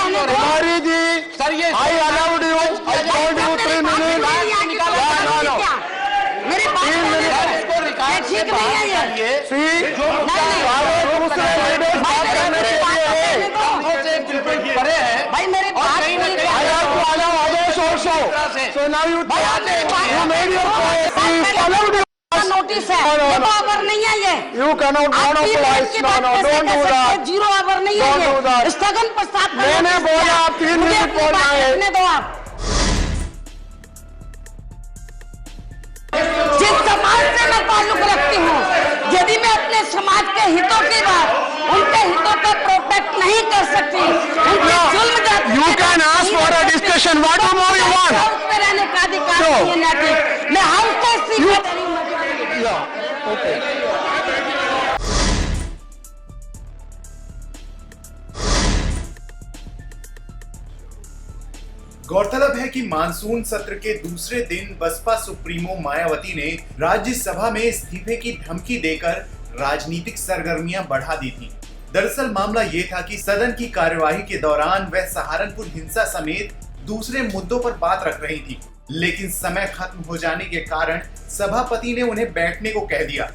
कहने दो। कुमारी जी, सर ये I allowed you, I told you 3 minutes. मेरी बात तीन करने मिनट। दो। इसको रिकॉर्ड ठीक से नहीं है ये। See, जो मुद्दा नहीं, सारे दूसरे लीडर्स बात करने के लिए है। शब्दों से बिल्कुल परे है भाई मेरी और बात कहीं ना पूरी कहीं I have to allow others also. So now you made your point. You allowed you. Notice है, No, ये no. आवर नहीं है ये। You cannot आप 3 मिनट monopolize. की No, बात no, कैसे don't कह do सकते हैं? that. 0 आवर नहीं Don't do है that. ये। स्थगन प्रस्ताव का मैंने नोटिस बोला दिया। आप 3 मुझे मिनट अपनी बोलना बात है। रखने दो आप। जिस समाज से मैं ताल्लुक रखती हूँ, यदि मैं अपने समाज के हितों की बात, उनके हितों का प्रोटेक्ट नहीं कर सकती, उनके जुल्म जाति You की बात can ask नहीं for कर a सकती, discussion. What तो more you मुझे want? हाउस में रहने का अधिकार No. नहीं है नैतिक। मैं हाउस का स्पीकर हूँ। Yeah. Okay. गौरतलब है कि मानसून सत्र के दूसरे दिन बसपा सुप्रीमो मायावती ने राज्यसभा में इस्तीफे की धमकी देकर राजनीतिक सरगर्मियां बढ़ा दी थी। दरअसल मामला ये था कि सदन की कार्यवाही के दौरान वह सहारनपुर हिंसा समेत दूसरे मुद्दों पर बात रख रही थी, लेकिन समय खत्म हो जाने के कारण सभापति ने उन्हें बैठने को कह दिया।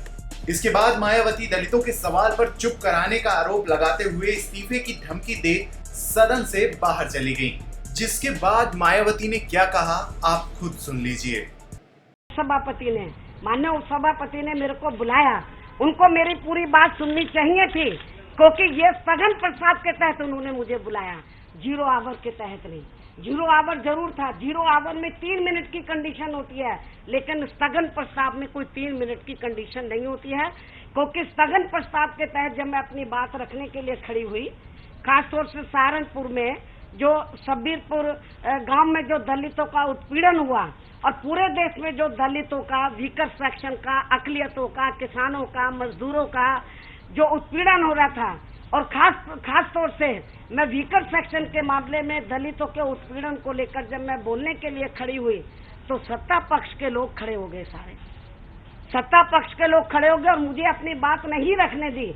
इसके बाद मायावती दलितों के सवाल पर चुप कराने का आरोप लगाते हुए इस्तीफे की धमकी दे सदन से बाहर चली गईं। जिसके बाद मायावती ने क्या कहा आप खुद सुन लीजिए। सभापति ने, माननीय उपसभापति ने मेरे को बुलाया, उनको मेरी पूरी बात सुननी चाहिए थी, क्योंकि ये स्थगन प्रस्ताव के तहत उन्होंने मुझे बुलाया, 0 आवर के तहत नहीं। 0 आवर जरूर था, 0 आवर में 3 मिनट की कंडीशन होती है, लेकिन स्थगन प्रस्ताव में कोई 3 मिनट की कंडीशन नहीं होती है, क्योंकि स्थगन प्रस्ताव के तहत जब मैं अपनी बात रखने के लिए खड़ी हुई, खासतौर से सहारनपुर में जो शब्बीरपुर गांव में जो दलितों का उत्पीड़न हुआ और पूरे देश में जो दलितों का, वीकर सेक्शन का, अकलियतों का, किसानों का, मजदूरों का जो उत्पीड़न हो रहा था, और खास तौर से मैं वीकर सेक्शन के मामले में दलितों के उत्पीड़न को लेकर जब मैं बोलने के लिए खड़ी हुई, तो सत्ता पक्ष के लोग खड़े हो गए, सारे सत्ता पक्ष के लोग खड़े हो गए और मुझे अपनी बात नहीं रखने दी।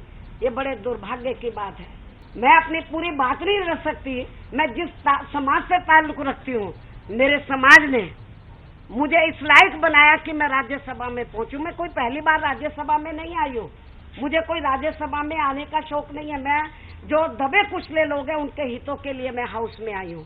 ये बड़े दुर्भाग्य की बात है। मैं अपनी पूरी बात नहीं रख सकती। मैं जिस समाज से ताल्लुक रखती हूँ, मेरे समाज ने मुझे इस लायक बनाया कि मैं राज्यसभा में पहुंचूं। मैं कोई पहली बार राज्यसभा में नहीं आई हूँ, मुझे कोई राज्यसभा में आने का शौक नहीं है। मैं जो दबे कुचले लोग हैं उनके हितों के लिए मैं हाउस में आई हूँ।